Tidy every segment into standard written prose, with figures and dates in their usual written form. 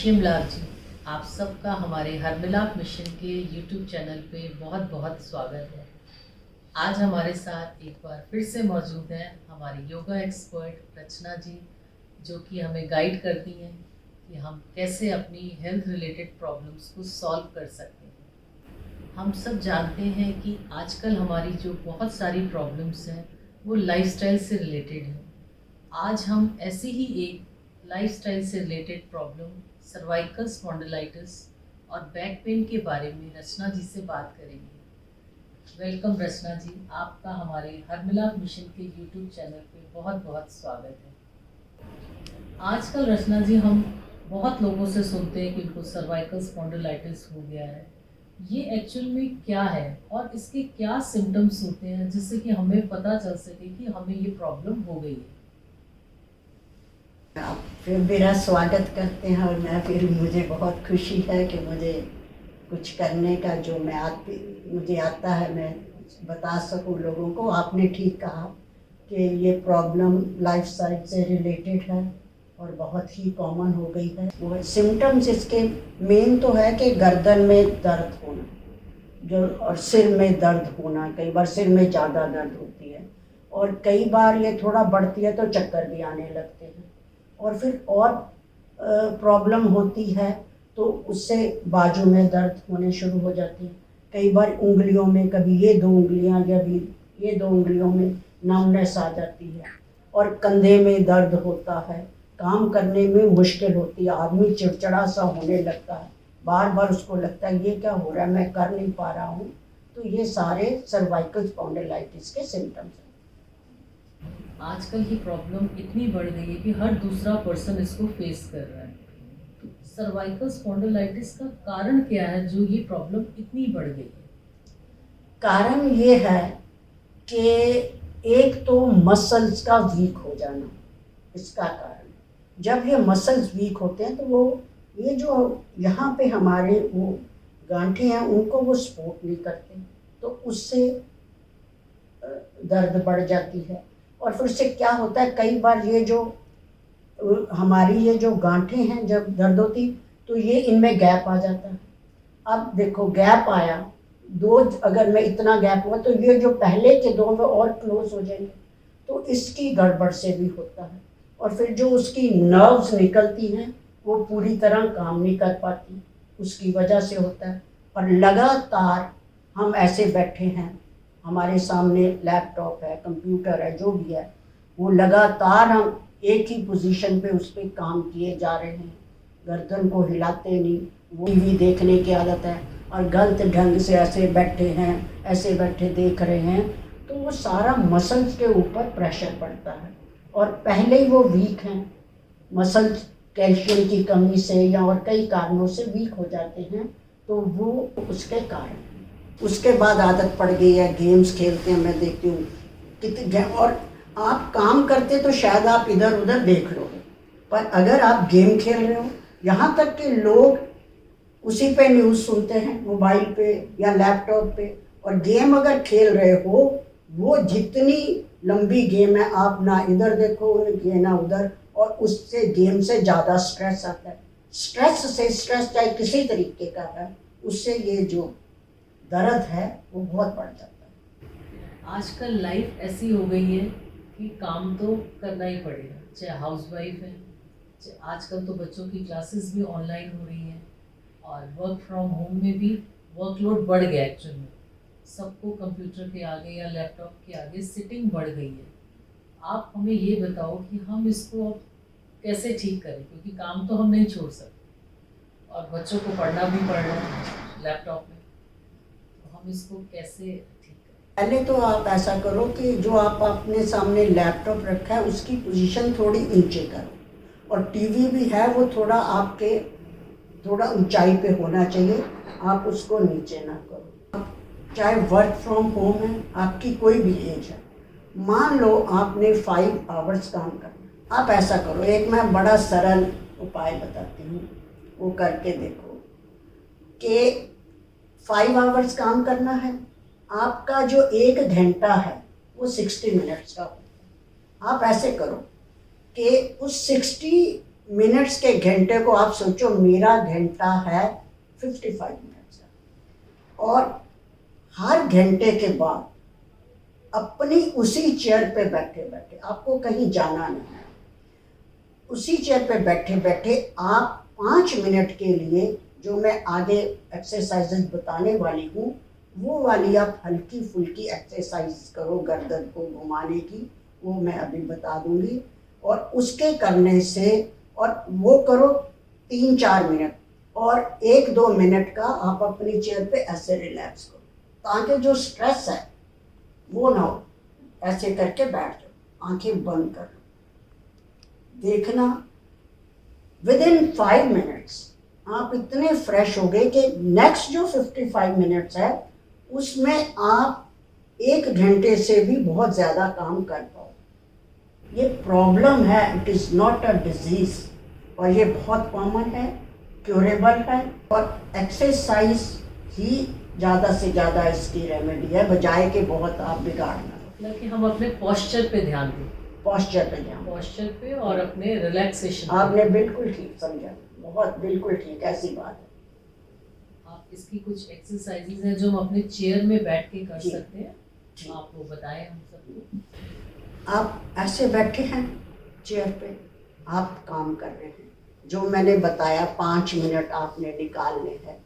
शिमला जी, आप सबका हमारे हरमिलाप मिशन के यूट्यूब चैनल पे बहुत बहुत स्वागत है। आज हमारे साथ एक बार फिर से मौजूद हैं हमारी योगा एक्सपर्ट रचना जी, जो कि हमें गाइड करती हैं कि हम कैसे अपनी हेल्थ रिलेटेड प्रॉब्लम्स को सॉल्व कर सकते हैं। हम सब जानते हैं कि आजकल हमारी जो बहुत सारी प्रॉब्लम्स हैं वो लाइफस्टाइल से रिलेटेड हैं। आज हम ऐसी ही एक लाइफस्टाइल से रिलेटेड प्रॉब्लम सर्वाइकल स्पॉन्डिलाइटिस और बैक पेन के बारे में रचना जी से बात करेंगे। वेलकम रचना जी, आपका हमारे हरमिलाप मिशन के यूट्यूब चैनल पे बहुत बहुत स्वागत है। आजकल रचना जी हम बहुत लोगों से सुनते हैं कि उनको सर्वाइकल स्पॉन्डिलाइटिस हो गया है। ये एक्चुअल में क्या है और इसके क्या सिम्टम्स होते हैं जिससे कि हमें पता चल सके कि हमें ये प्रॉब्लम हो गई है। आप फिर मेरा स्वागत करते हैं और मैं फिर मुझे बहुत खुशी है कि मुझे कुछ करने का जो मुझे आता है मैं बता सकूं लोगों को। आपने ठीक कहा कि ये प्रॉब्लम लाइफस्टाइल से रिलेटेड है और बहुत ही कॉमन हो गई है। वो सिम्टम्स इसके मेन तो है कि गर्दन में दर्द होना जो और सिर में दर्द होना, कई बार सिर में ज़्यादा दर्द होती है और कई बार ये थोड़ा बढ़ती है तो चक्कर भी आने लगते हैं। और फिर और प्रॉब्लम होती है तो उससे बाजू में दर्द होने शुरू हो जाती है। कई बार उंगलियों में, कभी ये दो उंगलियां या भी ये दो उंगलियों में नमनेस आ जाती है और कंधे में दर्द होता है। काम करने में मुश्किल होती है, आदमी चिड़चिड़ा सा होने लगता है, बार बार उसको लगता है ये क्या हो रहा है, मैं कर नहीं पा रहा हूँ। तो ये सारे सर्वाइकल स्पॉन्डिलाइटिस के सिम्टम्स हैं। आजकल की प्रॉब्लम इतनी बढ़ गई है कि हर दूसरा पर्सन इसको फेस कर रहा है। तो सर्वाइकल स्पॉन्डिलाइटिस का कारण क्या है जो ये प्रॉब्लम इतनी बढ़ गई है? कारण ये है कि एक तो मसल्स का वीक हो जाना इसका कारण। जब ये मसल्स वीक होते हैं तो वो ये जो यहाँ पे हमारे वो गांठें हैं उनको वो सपोर्ट नहीं करते, तो उससे दर्द बढ़ जाती है। और फिर से क्या होता है, कई बार ये जो हमारी ये जो गांठें हैं जब दर्द होती तो ये इनमें गैप आ जाता है। अब देखो गैप आया, दो अगर मैं इतना गैप हुआ तो ये जो पहले के दो में और क्लोज हो जाएंगे, तो इसकी गड़बड़ से भी होता है। और फिर जो उसकी नर्व्स निकलती हैं वो पूरी तरह काम नहीं कर पाती, उसकी वजह से होता है। और लगातार हम ऐसे बैठे हैं, हमारे सामने लैपटॉप है, कंप्यूटर है, जो भी है, वो लगातार हम एक ही पोजीशन पे उस पर काम किए जा रहे हैं, गर्दन को हिलाते नहीं। वो टीवी देखने की आदत है और गलत ढंग से ऐसे बैठे हैं, ऐसे बैठे देख रहे हैं, तो वो सारा मसल्स के ऊपर प्रेशर पड़ता है। और पहले ही वो वीक हैं, मसल्स कैल्शियम की कमी से या और कई कारणों से वीक हो जाते हैं, तो वो उसके कारण। उसके बाद आदत पड़ गई है, गेम्स खेलते हैं, मैं देखती हूँ कितने गेम। और आप काम करते तो शायद आप इधर उधर देख लोगे, पर अगर आप गेम खेल रहे हो, यहाँ तक कि लोग उसी पे न्यूज़ सुनते हैं मोबाइल पे या लैपटॉप पे, और गेम अगर खेल रहे हो, वो जितनी लंबी गेम है आप ना इधर देखो ना उधर, और उससे गेम से ज़्यादा स्ट्रेस आता है। स्ट्रेस चाहे किसी तरीके का है, उससे ये जो दर्द है वो बहुत बढ़ जाता है। आजकल लाइफ ऐसी हो गई है कि काम तो करना ही पड़ेगा, चाहे हाउसवाइफ है, चाहे आजकल तो बच्चों की क्लासेस भी ऑनलाइन हो रही हैं और वर्क फ्रॉम होम में भी वर्कलोड बढ़ गया। एक्चुअल में सबको कंप्यूटर के आगे या लैपटॉप के आगे सिटिंग बढ़ गई है। आप हमें ये बताओ कि हम इसको अब कैसे ठीक करें, क्योंकि काम तो हम नहीं छोड़ सकते और बच्चों को पढ़ना भी पड़ रहा है लैपटॉप में, तो हम इसको कैसे ठीक करें? पहले तो आप ऐसा करो कि जो आप अपने सामने लैपटॉप रखा है उसकी पोजीशन थोड़ी नीचे करो, और टीवी भी है वो थोड़ा आपके थोड़ा ऊंचाई पे होना चाहिए, आप उसको नीचे ना करो। चाहे वर्क फ्रॉम होम है, आपकी कोई भी एज है, मान लो आपने 5 आवर्स काम करना, आप ऐसा करो, एक मैं बड़ा सरल उपाय बताती हूँ, वो करके देखो कि 5 आवर्स काम करना है, आपका जो 1 घंटा है वो 60 मिनट्स का होता है। आप ऐसे करो कि उस 60 मिनट्स के घंटे को आप सोचो, मेरा घंटा है 55 मिनट्स है, और हर घंटे के बाद अपनी उसी चेयर पे बैठे बैठे, आपको कहीं जाना नहीं है, उसी चेयर पे बैठे बैठे आप 5 मिनट के लिए जो मैं आगे एक्सरसाइजेज बताने वाली हूँ वो वाली आप हल्की फुल्की एक्सरसाइज करो गर्दन को घुमाने की, वो मैं अभी बता दूंगी। और उसके करने से, और वो करो 3-4 मिनट, और 1-2 मिनट का आप अपनी चेयर पे ऐसे रिलैक्स करो, ताकि जो स्ट्रेस है वो ना हो। ऐसे करके बैठ जाओ, आंखें बंद कर लो, देखना विद इन 5 मिनट्स आप इतने फ्रेश हो गए कि नेक्स्ट जो 55 मिनट्स है उसमें आप 1 घंटे से भी बहुत ज़्यादा काम कर पाओ। ये प्रॉब्लम है, it is not a disease, और ये बहुत कॉमन है, क्योरेबल है, और एक्सरसाइज ही ज़्यादा से ज़्यादा इसकी रेमेडी है, बजाय के बहुत आप बिगाड़ना। मतलब कि हम अपने पोस्चर पे ध्यान दें, पोस्चर पे ध्यान, पोस्चर पे और अपने रिलैक्सेशन। आपने बिल्कुल ठीक समझा, बहुत बिल्कुल ठीक, ऐसी बात है। आप इसकी कुछ एक्सरसाइजेज हैं जो हम अपने चेयर में बैठ के कर जी, सकते हैं, जी। आप वो बताएं हम सबको। आप ऐसे बैठे हैं चेयर पे, आप काम कर रहे हैं, जो मैंने बताया 5 मिनट आपने निकालने हैं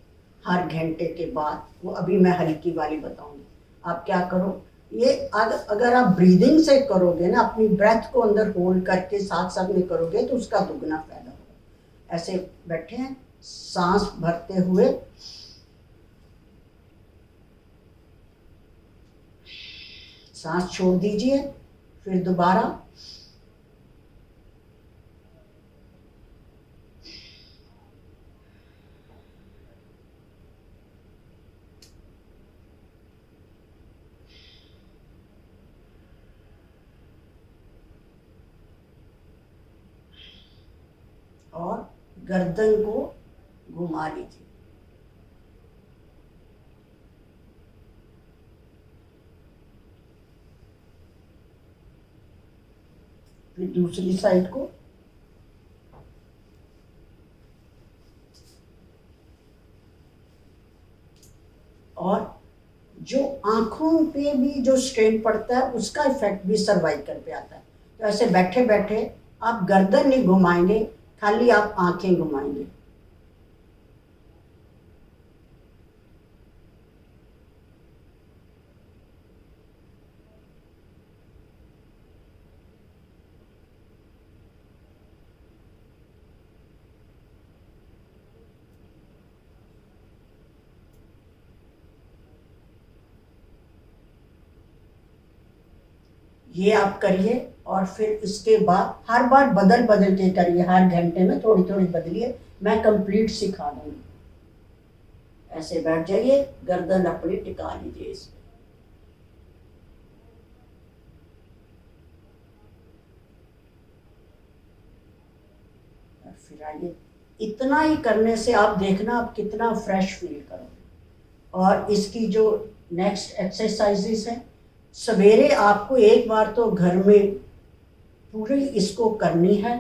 हर घंटे के बाद, वो अभी मैं हल्की वाली बताऊंगी। आप क्या करो, ये अगर आप ब्रीदिंग से करोगे ना, अपनी ब्रेथ को अंदर होल्ड करके साथ साथ में करोगे तो उसका दुगना फायदा होगा। ऐसे बैठे हैं, सांस भरते हुए सांस छोड़ दीजिए, फिर दोबारा, और गर्दन को घुमा लीजिए। फिर दूसरी साइड को, और जो आंखों पे भी जो स्ट्रेन पड़ता है उसका इफेक्ट भी सर्वाइकल पे आता है। तो ऐसे बैठे बैठे आप गर्दन नहीं घुमाएंगे, खाली आप आंखें घुमाएंगे। ये आप करिए, और फिर इसके बाद हर बार बदल बदल के करिए, हर घंटे में थोड़ी थोड़ी बदलिए, मैं कंप्लीट सिखा दूंगी। ऐसे बैठ जाइए, गर्दन अपनी टिका लीजिए इस पे, और फिर आइए। इतना ही करने से आप देखना आप कितना फ्रेश फील करोगे। और इसकी जो नेक्स्ट एक्सरसाइजेस है, सवेरे आपको एक बार तो घर में पूरी इसको करनी है,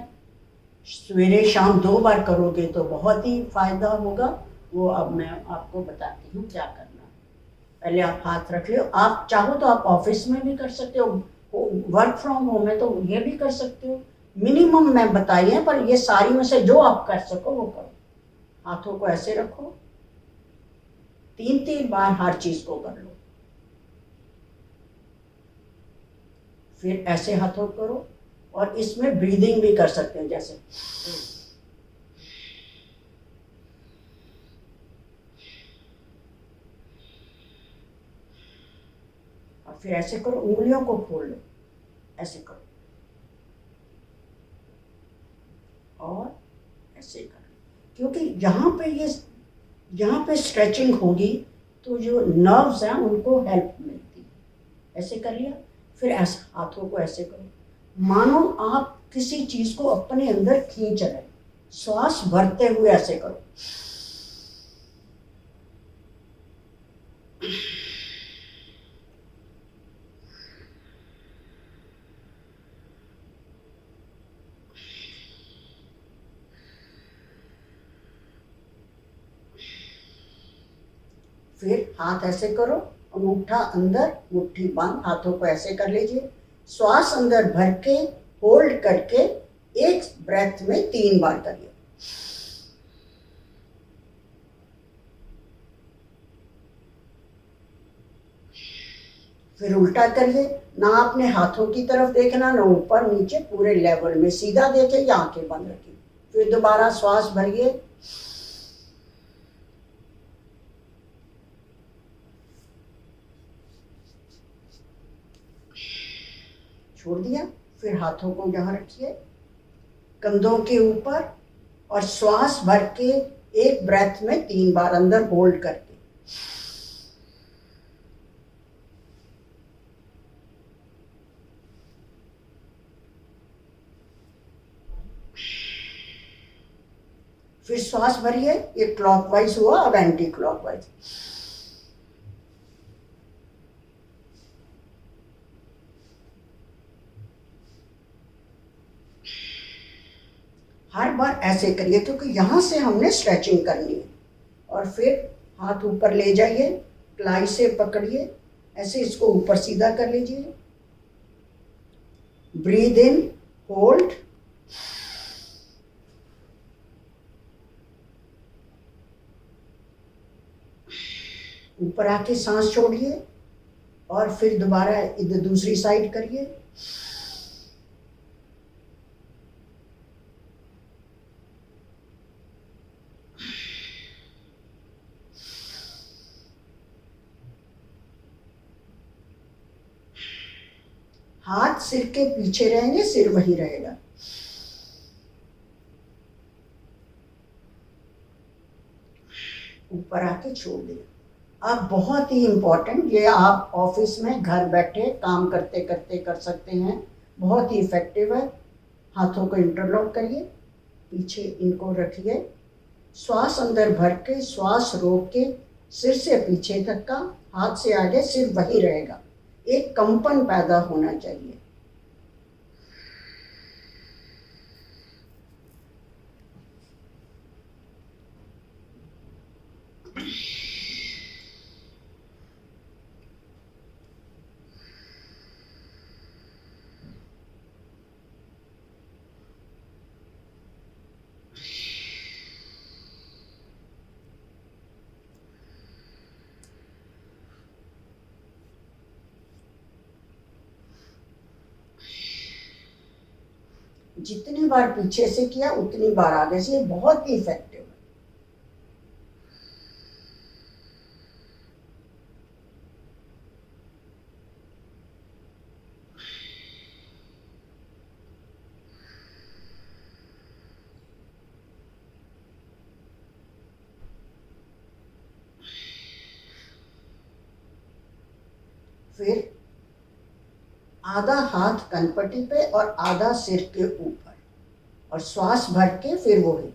सवेरे शाम 2 बार करोगे तो बहुत ही फायदा होगा। वो अब मैं आपको बताती हूँ क्या करना है। पहले आप हाथ रख लो, आप चाहो तो आप ऑफिस में भी कर सकते हो, वर्क फ्रॉम होम है तो ये भी कर सकते हो। मिनिमम मैं बताई है, पर ये सारी में से जो आप कर सको वो करो। हाथों को ऐसे रखो, 3-3 बार हर चीज को कर लो, फिर ऐसे हाथों करो, और इसमें ब्रीदिंग भी कर सकते हैं, जैसे और फिर ऐसे करो, उंगलियों को खोल लो, ऐसे करो, और ऐसे करो, क्योंकि यहाँ पे स्ट्रेचिंग होगी तो जो नर्व्स हैं उनको हेल्प मिलती है। ऐसे कर लिया, फिर ऐसे हाथों को ऐसे करो, मानो आप किसी चीज को अपने अंदर खींच रहे, श्वास भरते हुए ऐसे करो, फिर हाथ ऐसे करो, अंगूठा अंदर, मुट्ठी बंद, हाथों को ऐसे कर लीजिए। श्वास अंदर भर के होल्ड करके एक ब्रेथ में 3 बार करिए। फिर उल्टा करिए, ना अपने हाथों की तरफ देखना, ना ऊपर नीचे, पूरे लेवल में सीधा देखे या आंखें बंद रखिए। फिर दोबारा श्वास भरिए, छोड़ दिया। फिर हाथों को यहाँ रखिए कंधों के ऊपर और श्वास भर के एक ब्रेथ में 3 बार अंदर होल्ड करके। फिर श्वास भरिए, ये क्लॉकवाइज हुआ, अब एंटी क्लॉकवाइज। हर बार ऐसे करिए क्योंकि यहाँ से हमने स्ट्रेचिंग करनी है। और फिर हाथ ऊपर ले जाइए, कलाई से पकड़िए, ऐसे इसको ऊपर सीधा कर लीजिए। ब्रीद इन, होल्ड, ऊपर आके सांस छोड़िए और फिर दोबारा इधर दूसरी साइड करिए। हाथ सिर के पीछे रहेंगे, सिर वही रहेगा। ऊपर आके छोड़ दिया। अब बहुत ही इम्पोर्टेंट, ये आप ऑफिस में घर बैठे काम करते करते कर सकते हैं, बहुत ही इफेक्टिव है। हाथों को इंटरलॉक करिए, पीछे इनको रखिए, श्वास अंदर भर के श्वास रोक के सिर से पीछे तक का, हाथ से आगे, सिर वही रहेगा। एक कंपन पैदा होना चाहिए। जितनी बार पीछे से किया उतनी बार आगे से, ये बहुत ही इफेक्टिव है। फिर आधा हाथ कनपट्टी पे और आधा सिर के ऊपर, और श्वास भर के फिर वही।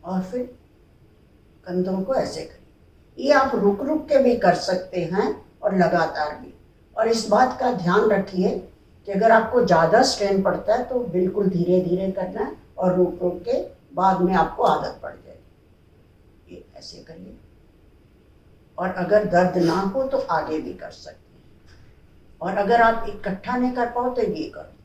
और फिर कंधों को ऐसे करिए। ये आप रुक रुक के भी कर सकते हैं और लगातार भी। और इस बात का ध्यान रखिए कि अगर आपको ज़्यादा स्ट्रेन पड़ता है तो बिल्कुल धीरे धीरे करना है, और रुक रुक के, बाद में आपको आदत पड़ जाएगी। ये ऐसे करिए। और अगर दर्द ना हो तो आगे भी कर सकते हैं, और अगर आप इकट्ठा नहीं कर पाओ तो ये करो।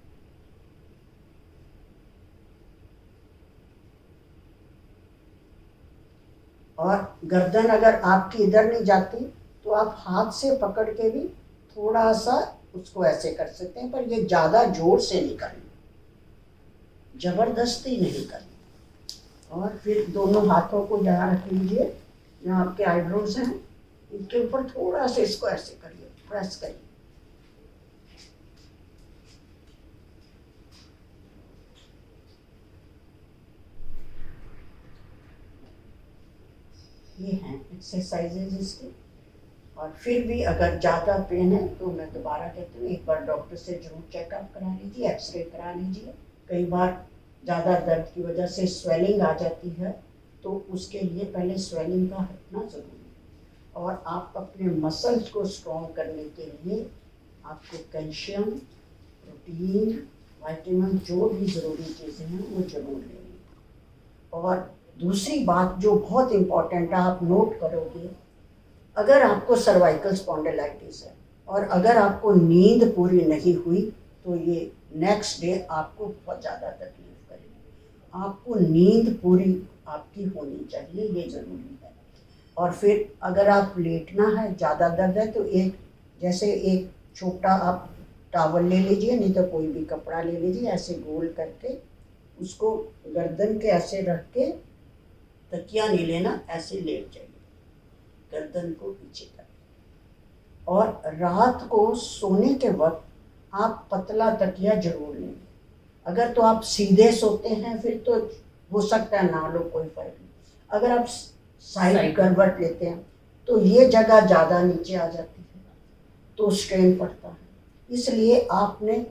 और गर्दन अगर आपकी इधर नहीं जाती तो आप हाथ से पकड़ के भी थोड़ा सा उसको ऐसे कर सकते हैं, पर ये ज़्यादा जोर से नहीं करना, जबरदस्ती नहीं करनी। और फिर दोनों हाथों को यहाँ रख लीजिए, यहाँ आपके आईब्रोज हैं, इनके ऊपर थोड़ा सा इसको ऐसे करिए, प्रेस करिए। ये हैं एक्सरसाइजेज इसके। और फिर भी अगर ज़्यादा पेन है तो मैं दोबारा कहती हूँ, एक बार डॉक्टर से जरूर चेकअप करा लीजिए, एक्सरे करा लीजिए। कई बार ज़्यादा दर्द की वजह से स्वेलिंग आ जाती है, तो उसके लिए पहले स्वेलिंग का हटना ज़रूरी है। और आप अपने मसल्स को स्ट्रॉन्ग करने के लिए आपको कैल्शियम, प्रोटीन, विटामिन, जो भी ज़रूरी चीज़ें हैं वो जरूर लेनी। और दूसरी बात जो बहुत इम्पोर्टेंट है, आप नोट करोगे, अगर आपको सर्वाइकल स्पॉन्डिलाइटिस है और अगर आपको नींद पूरी नहीं हुई तो ये नेक्स्ट डे आपको बहुत ज़्यादा तकलीफ करेगी। आपको नींद पूरी आपकी होनी चाहिए, ये ज़रूरी है। और फिर अगर आप लेटना है, ज़्यादा दर्द है, तो एक छोटा आप टॉवल ले लीजिए, नहीं तो कोई भी कपड़ा ले लीजिए, ऐसे गोल करके उसको गर्दन के ऐसे रख के, तकिया नहीं लेना, ऐसे लेट जाइए, गर्दन को पीछे कर। और रात को सोने के वक्त आप पतला तकिया जरूर लेंगे। अगर तो आप सीधे सोते हैं फिर तो हो सकता है ना लो, कोई फर्क नहीं। अगर आप साइड करवट लेते हैं तो ये जगह ज़्यादा नीचे आ जाती है, तो स्ट्रेन पड़ता है। इसलिए आपने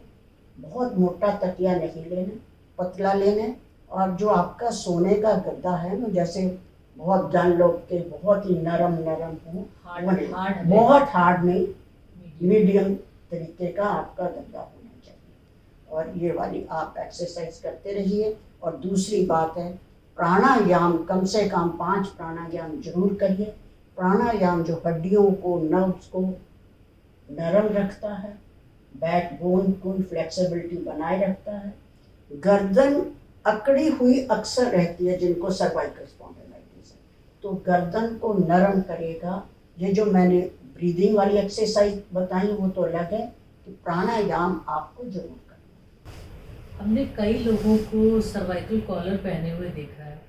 बहुत मोटा तकिया नहीं लेना, पतला लेना। और जो आपका सोने का गद्दा है ना, जैसे बहुत डन लोग के बहुत ही नरम हो, बहुत हार्ड नहीं, मीडियम तरीके का आपका गद्दा होना चाहिए। और ये वाली आप एक्सरसाइज करते रहिए। और दूसरी बात है, प्राणायाम कम से कम 5 प्राणायाम जरूर करिए। प्राणायाम जो हड्डियों को, नर्व्स को नरम रखता है, बैकबोन को फ्लेक्सिबिलिटी बनाए रखता है। गर्दन अकड़ी हुई अक्सर रहती है जिनको सर्वाइकल स्पॉन्डिलाइटिस है, तो गर्दन को नरम करेगा। ये जो मैंने ब्रीदिंग वाली एक्सरसाइज बताई वो तो अलग है, तो प्राणायाम आपको जरूर करना। हमने कई लोगों को सर्वाइकल कॉलर पहने हुए देखा है,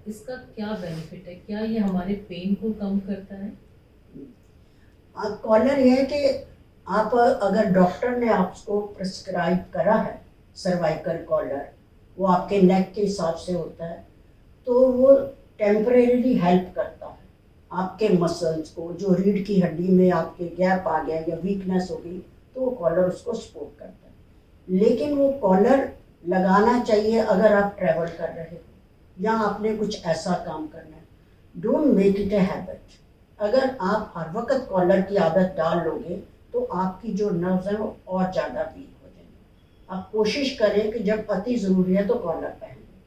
इसका क्या बेनिफिट है? क्या ये हमारे पेन को कम करता है? कॉलर ये है कि आप अगर डॉक्टर ने आपको प्रिस्क्राइब करा है सर्वाइकल कॉलर, वो आपके नेक के हिसाब से होता है, तो वो टेम्परेरी हेल्प करता है आपके मसल्स को। जो रीढ़ की हड्डी में आपके गैप आ गया या वीकनेस हो गई, तो वो कॉलर उसको सपोर्ट करता है। लेकिन वो कॉलर लगाना चाहिए अगर आप ट्रैवल कर रहे हो या आपने कुछ ऐसा काम करना है। Don't make it a habit. अगर आप हर वक्त कॉलर की आदत डाल लोगे तो आपकी जो नर्व्स हैं वो और ज़्यादा वीक हो जाएंगे। आप कोशिश करें कि जब अति ज़रूरी है तो कॉलर पहन लें,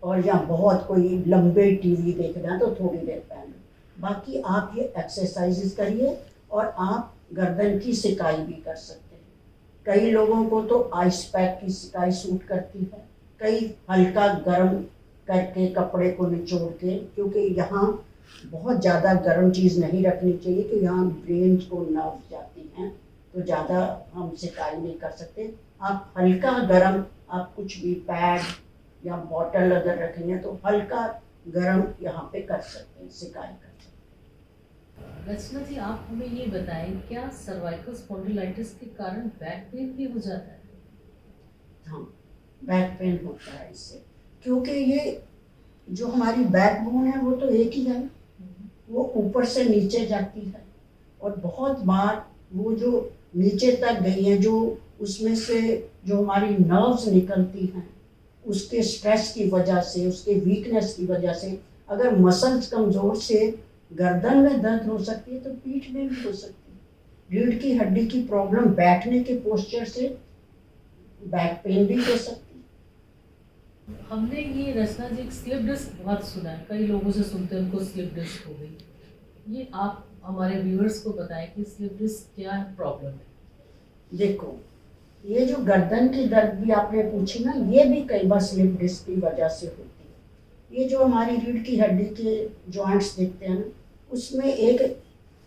और या बहुत कोई लंबे टीवी देख रहे हैं तो थोड़ी देर पहन लें। बाकी आप ये एक्सरसाइजेस करिए। और आप गर्दन की सिकाई भी कर सकते हैं। कई लोगों को तो आइस पैक की सिकाई सूट करती है, कई हल्का गर्म करके कपड़े को निचोड़ के, क्योंकि यहाँ बहुत ज़्यादा गर्म चीज़ नहीं रखनी चाहिए कि यहाँ ब्रेन को नर्व जाती हैं, तो ज़्यादा हम सिकाई नहीं कर सकते। आप हल्का गर्म, आप कुछ भी पैड या बॉटल अगर रखेंगे तो हल्का गर्म यहाँ पे कर सकते हैं, सिकाई कर सकते हैं। रचना जी, आप हमें ये बताएं, क्या सर्वाइकल स्पॉन्डिलाइटिस के कारण बैक पेन भी हो जाता है? हाँ, बैक पेन होता है इससे, क्योंकि ये जो हमारी बैकबोन है वो तो एक ही है, वो ऊपर से नीचे जाती है। और बहुत बार वो जो नीचे तक गई है, जो उसमें से जो हमारी नर्व्स निकलती हैं, उसके स्ट्रेस की वजह से, उसके वीकनेस की वजह से, अगर मसल्स कमज़ोर से गर्दन में दर्द हो सकती है तो पीठ में भी हो सकती है। रीढ़ की हड्डी की प्रॉब्लम बैठने के पोस्चर से बैक पेन भी हो सकती है। हमने ये रचना जी स्लिप डिस्क बहुत सुना है, कई लोगों से सुनते हैं उनको स्लिप डिस्क हो गई। ये आप हमारे व्यूअर्स को बताएं कि स्लिप डिस्क क्या प्रॉब्लम है? देखो, ये जो गर्दन की दर्द भी आपने पूछी ना, ये भी कई बार स्लिप डिस्क की वजह से होती है। ये जो हमारी रीढ़ की हड्डी के जॉइंट्स दिखते हैं ना, उसमें एक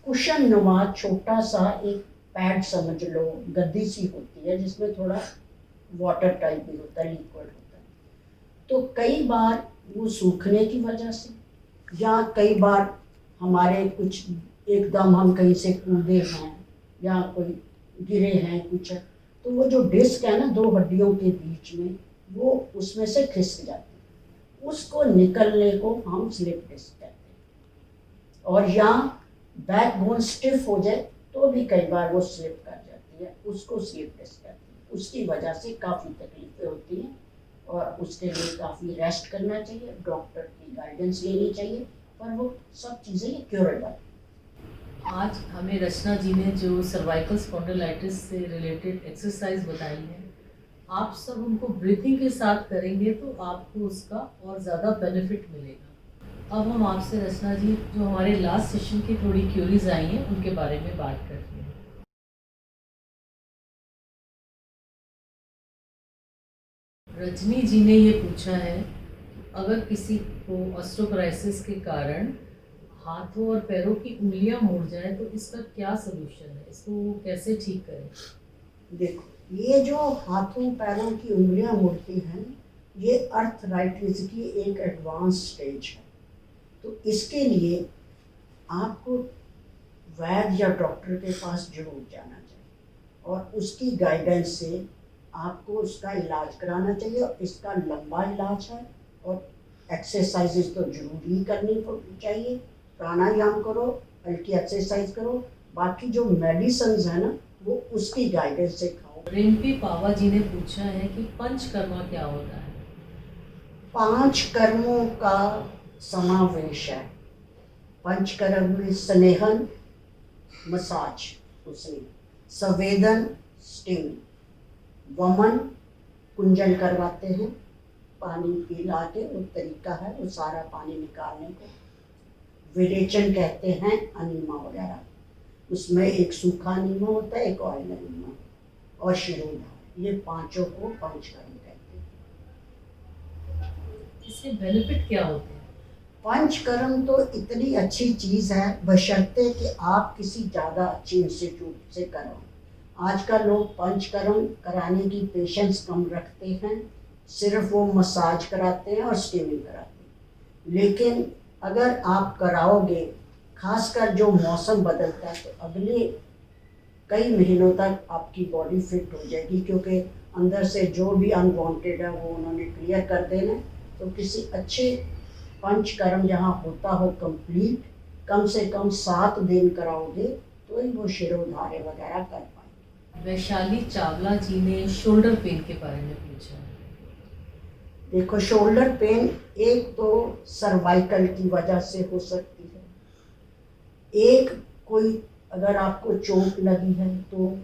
कुशन नुमा छोटा सा एक पैड समझ लो, गद्दी सी होती है, जिसमें थोड़ा वाटर टाइप भी होता है, लिक्विड होता है। तो कई बार वो सूखने की वजह से, या कई बार हमारे कुछ एकदम हम कहीं से कूदे हैं या कोई गिरे हैं कुछ है, तो वो जो डिस्क है ना दो हड्डियों के बीच में, वो उसमें से खिसक जाती है, उसको निकलने को हम स्लिप डिस्क कहते हैं। और यहाँ बैकबोन स्टिफ हो जाए तो भी कई बार वो स्लिप कर जाती है, उसको स्लिप डिस्क कहते हैं। उसकी वजह से काफ़ी तकलीफें होती हैं और उसके लिए काफ़ी रेस्ट करना चाहिए, डॉक्टर की गाइडेंस लेनी चाहिए, पर वो सब चीज़ें ये क्योरेबल। आज हमें रचना जी ने जो सर्वाइकल स्पॉन्डिलाइटिस से रिलेटेड एक्सरसाइज बताई है, आप सब उनको ब्रीथिंग के साथ करेंगे तो आपको उसका और ज़्यादा बेनिफिट मिलेगा। अब हम आपसे रचना जी जो हमारे लास्ट सेशन की थोड़ी क्यूरीज आई हैं उनके बारे में बात करते हैं। रजनी जी ने ये पूछा है, अगर किसी को ऑस्टियोपोरोसिस के कारण हाथों और पैरों की उंगलियां मुड़ जाए तो इसका क्या सलूशन है, इसको वो कैसे ठीक करें? देखो, ये जो हाथों पैरों की उंगलियां मुड़ती हैं, ये अर्थराइटिस की एक एडवांस स्टेज है। तो इसके लिए आपको वैद्य या डॉक्टर के पास जरूर जाना चाहिए और उसकी गाइडेंस से आपको उसका इलाज कराना चाहिए। और इसका लंबा इलाज है और एक्सरसाइजेज तो जरूर ही करनी चाहिए। प्राणायाम करो, हल्की एक्सरसाइज करो, बाकी जो मेडिसिन है ना वो उसकी गाइडेंस से खाओ। रिम्पी पावा जी ने पूछा है कि पंचकर्मा क्या होता है? 5 कर्मों का समावेश है। पंचकर्म में स्नेहन मसाज, उसमें संवेदन स्टिंग, वमन कुंजन करवाते हैं, पानी पिला के वो तरीका है वो सारा पानी निकालने को। विरेचन कहते हैं अनीमा वगैरह, उसमें एक सूखा अनीमा होता है, एक ऑयल अनीमा और शिरोधार, ये पांचों को पंचकर्म कहते हैं। इसके बेनिफिट क्या होते हैं? पंचकर्म तो इतनी अच्छी चीज़ है बशर्ते कि आप किसी ज़्यादा अच्छी इंस्टीट्यूट से कराओ। आजकल लोग पंचकर्म कराने की पेशेंस कम रखते हैं, सिर्फ वो मसाज कराते हैं और स्टीमिंग कराते हैं। लेकिन अगर आप कराओगे, खासकर जो मौसम बदलता है, तो अगले कई महीनों तक आपकी बॉडी फिट हो जाएगी, क्योंकि अंदर से जो भी अनवांटेड है वो उन्होंने क्लियर कर देना। तो किसी अच्छे पंचकर्म जहाँ होता हो कंप्लीट, कम से कम 7 दिन कराओगे तो ही वो शिरोधारे वगैरह कर पाएंगे। वैशाली चावला जी ने शोल्डर पेन के बारे में पूछा है। देखो, शोल्डर पेन एक तो सर्वाइकल की वजह से हो सकती है, एक कोई अगर आपको चोट लगी है तो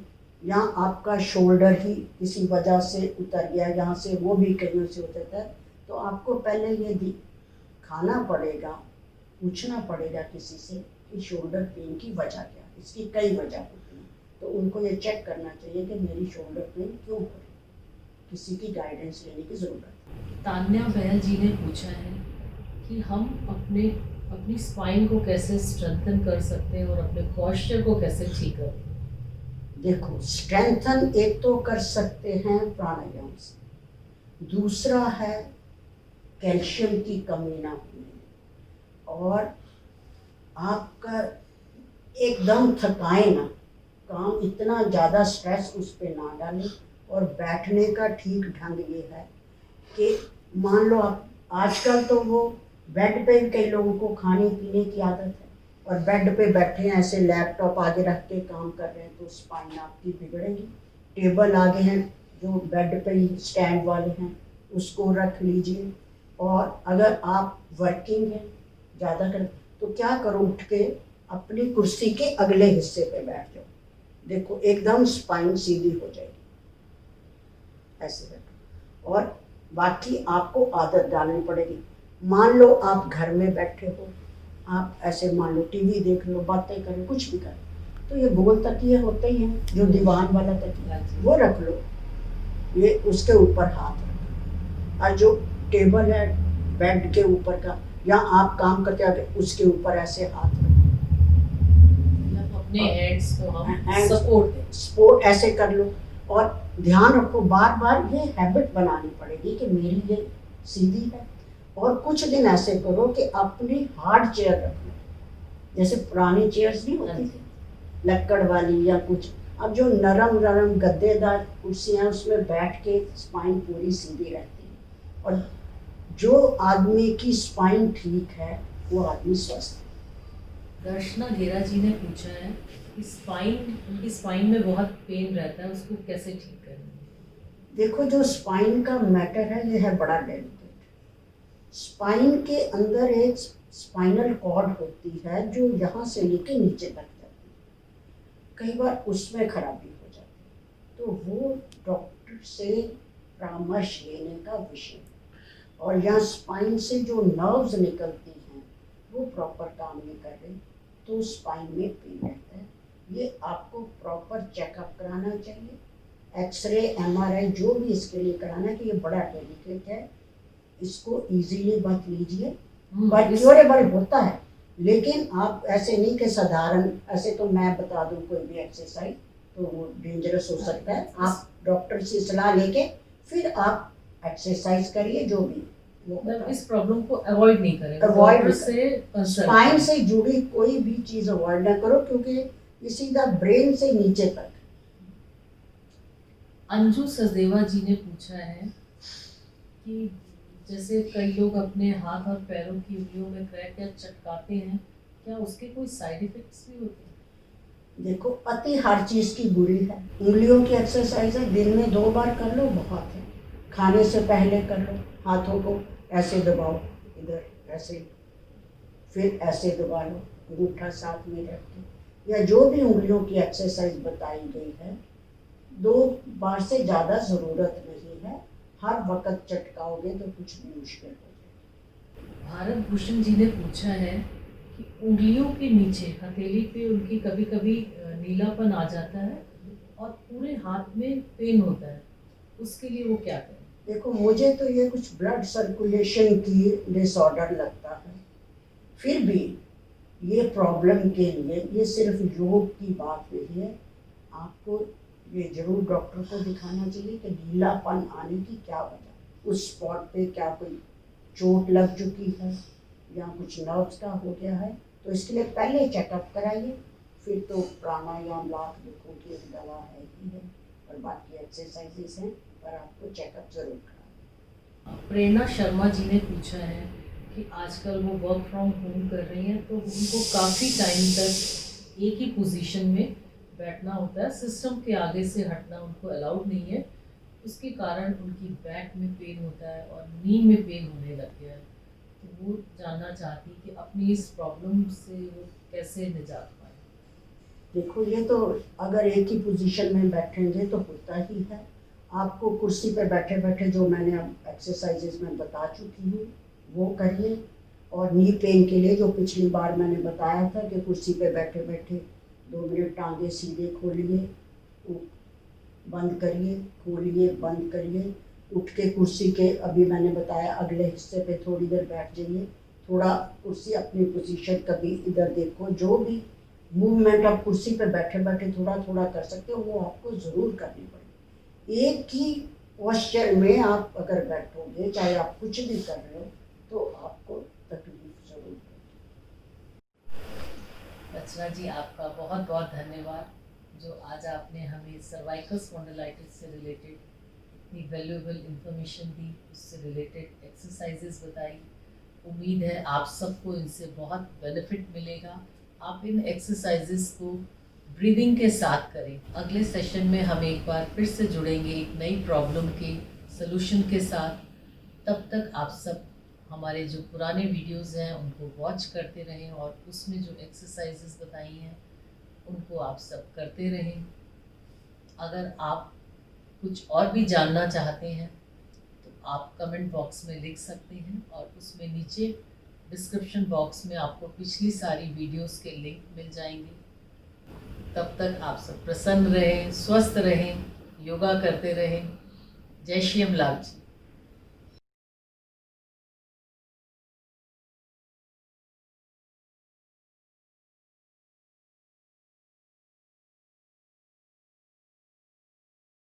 या आपका शोल्डर ही किसी वजह से उतर गया, यहाँ से वो भी कहीं से उतरता है, तो आपको पहले ये खाना पड़ेगा, पूछना पड़ेगा किसी से कि शोल्डर पेन की वजह क्या है। इसकी कई वजह होती हैं, तो उनको ये चेक करना चाहिए कि मेरी शोल्डर पेन क्यों हो रही, किसी की गाइडेंस लेने की ज़रूरत है। तान्या बहल जी ने पूछा है कि हम अपनी स्पाइन को कैसे स्ट्रेंथन कर सकते हैं और अपने पॉस्चर को कैसे ठीक कर। देखो, स्ट्रेंथन एक तो कर सकते हैं प्राणायाम से, दूसरा है कैल्शियम की कमी ना होने, और आपका एकदम थकाए ना, काम इतना ज़्यादा स्ट्रेस उस पर ना डालें। और बैठने का ठीक ढंग ये है कि मान लो आप आजकल तो वो बेड पे कई लोगों को खाने पीने की आदत है और बेड पे बैठे हैं ऐसे लैपटॉप आगे रख के काम कर रहे हैं, तो स्पाइन आपकी बिगड़ेगी। टेबल आगे हैं जो बेड पे ही स्टैंड वाले हैं, उसको रख लीजिए। और अगर आप वर्किंग हैं ज़्यादा कर, तो क्या करो, उठ के अपनी कुर्सी के अगले हिस्से पे बैठ जाओ, देखो एकदम स्पाइन सीधी हो जाएगी, ऐसे बैठो। और बाकी आपको आदत डालनी पड़ेगी। मान लो आप घर में बैठे हो, आप ऐसे मान लो टीवी देख लो, बातें करें, कुछ भी करें, तो ये गोल तकिए होते ही हैं, जो दीवान वाला तकिया वो रख लो, ये उसके ऊपर हाथ रखो। और जो टेबल है बेड के ऊपर का, या आप काम करते आगे उसके ऊपर ऐसे हाथ रखो, अपने हैंड्स को हम सपोर्ट ऐसे कर लो। और ध्यान रखो, बार बार ये हैबिट बनानी पड़ेगी कि मेरी ये सीधी है। और कुछ दिन ऐसे करो कि अपनी हार्ड चेयर रख लो, जैसे पुरानी चेयर्स नहीं हाँ होती जी। थी लक्कड़ वाली या कुछ, अब जो नरम नरम गद्देदार कुर्सियाँ उसमें बैठ के स्पाइन पूरी सीधी रहती है, और जो आदमी की स्पाइन ठीक है वो आदमी स्वस्थ है। दर्शना घेरा जी ने पूछा है कि उनकी स्पाइन में बहुत पेन रहता है, उसको कैसे ठीक करें? देखो, जो स्पाइन का मैटर है ये है बड़ा डेलिकेट। स्पाइन के अंदर एक स्पाइनल कॉर्ड होती है जो यहाँ से लेके नीचे तक जाती है, कई बार उसमें खराबी हो जाती है, तो वो डॉक्टर से परामर्श लेने का विषय। और यहाँ स्पाइन से जो नर्व्स निकलती हैं वो प्रॉपर काम नहीं कर रही, तो स्पाइन में पेन रहता है। ये आपको प्रॉपर चेकअप कराना चाहिए, एक्सरे एमआरआई जो भी इसके लिए कराना है, कि ये बड़ा डेलिकेट है, इसको इजीली मत लीजिए। बट क्योरेबल होता है, लेकिन आप ऐसे नहीं कि साधारण, ऐसे तो मैं बता दूं कोई भी एक्सरसाइज तो वो डेंजरस हो सकता है। आप डॉक्टर से सलाह लेके फिर आप एक्सरसाइज करिए, जो भी वो मतलब इस प्रॉब्लम को अवॉइड नहीं करें, Avoid डॉक्टर से कंसल्ट स्पाइन करें। से जुड़ी कोई भी चीज अवॉइड ना करो, क्योंकि ये सीधा ब्रेन से नीचे तक। अंजू सचदेवा जी ने पूछा है कि जैसे कई लोग अपने हाथ और पैरों की उंगलियों में क्रैक या चटकाते हैं, क्या उसके कोई साइड इफेक्ट्स भी होते हैं? देखो, अति हर चीज की बुरी है। उंगलियों की एक्सरसाइज है, दिन में 2 बार कर लो, बहुत है। खाने से पहले कर लो, हाथों को ऐसे दबाओ, इधर ऐसे, फिर ऐसे दबा लो, अंगूठा साथ में रख के, या जो भी उंगलियों की एक्सरसाइज बताई गई है, 2 बार से ज़्यादा ज़रूरत नहीं है। हर वक्त चटकाओगे तो कुछ भी मुश्किल हो जाएगा। भारत भूषण जी ने पूछा है कि उंगलियों के नीचे हथेली पे उनकी कभी कभी नीलापन आ जाता है और पूरे हाथ में पेन होता है, उसके लिए वो क्या करें? देखो, मुझे तो ये कुछ ब्लड सर्कुलेशन की डिसऑर्डर लगता है। फिर भी ये प्रॉब्लम के लिए ये सिर्फ योग की बात नहीं है, आपको ये जरूर डॉक्टर को दिखाना चाहिए कि नीलापन आने की क्या वजह, उस स्पॉट पे क्या कोई चोट लग चुकी है या कुछ नर्व्स का हो गया है। तो इसके लिए पहले चेकअप कराइए, फिर तो प्राणायाम, लाख दुखों की एक दवा है ही है, और बाकी एक्सरसाइजेस हैं, पर आपको चेकअप जरूर कराना। प्रेरणा शर्मा जी ने पूछा है कि आजकल वो वर्क फ्रॉम होम कर रही हैं, तो उनको काफ़ी टाइम तक एक ही पोजीशन में बैठना होता है, सिस्टम के आगे से हटना उनको अलाउड नहीं है, उसके कारण उनकी बैक में पेन होता है और नी में पेन होने लग गया है। तो वो जानना चाहती कि अपनी इस प्रॉब्लम से वो कैसे निजात पाए। देखो, ये तो अगर एक ही पोजीशन में बैठेंगे तो होता ही है। आपको कुर्सी पे बैठे बैठे जो मैंने अब एक्सरसाइजेस में बता चुकी हूँ वो करिए, और नी पेन के लिए जो पिछली बार मैंने बताया था कि कुर्सी पे बैठे बैठे 2 मिनट टांगे सीधे खोलिए, बंद करिए, खोलिए, बंद करिए, उठ के कुर्सी के, अभी मैंने बताया अगले हिस्से पे थोड़ी देर बैठ जाइए, थोड़ा कुर्सी अपनी पोजीशन, कभी इधर देखो, जो भी मूवमेंट आप कुर्सी पे बैठे बैठे थोड़ा थोड़ा कर सकते हो वो आपको ज़रूर करनी पड़ेगी। एक ही पोस्चर में आप अगर बैठोगे, चाहे आप कुछ भी कर रहे हो, तो आपको तकलीफ जरूर होगी। रचना जी, आपका बहुत बहुत धन्यवाद जो आज आपने हमें सर्वाइकल स्पॉन्डिलाइटिस से रिलेटेड इतनी वैल्यूएबल इंफॉर्मेशन दी, उससे रिलेटेड एक्सरसाइजेस बताई। उम्मीद है आप सबको इनसे बहुत बेनिफिट मिलेगा। आप इन एक्सरसाइजेस को ब्रीदिंग के साथ करें। अगले सेशन में हम एक बार फिर से जुड़ेंगे एक नई प्रॉब्लम के सलूशन के साथ। तब तक आप सब हमारे जो पुराने वीडियोस हैं उनको वॉच करते रहें, और उसमें जो एक्सरसाइजेस बताई हैं उनको आप सब करते रहें। अगर आप कुछ और भी जानना चाहते हैं तो आप कमेंट बॉक्स में लिख सकते हैं, और उसमें नीचे डिस्क्रिप्शन बॉक्स में आपको पिछली सारी वीडियोस के लिंक मिल जाएंगे। तब तक आप सब प्रसन्न रहें, स्वस्थ रहें, योगा करते रहें। जय श्री अमलाल जी।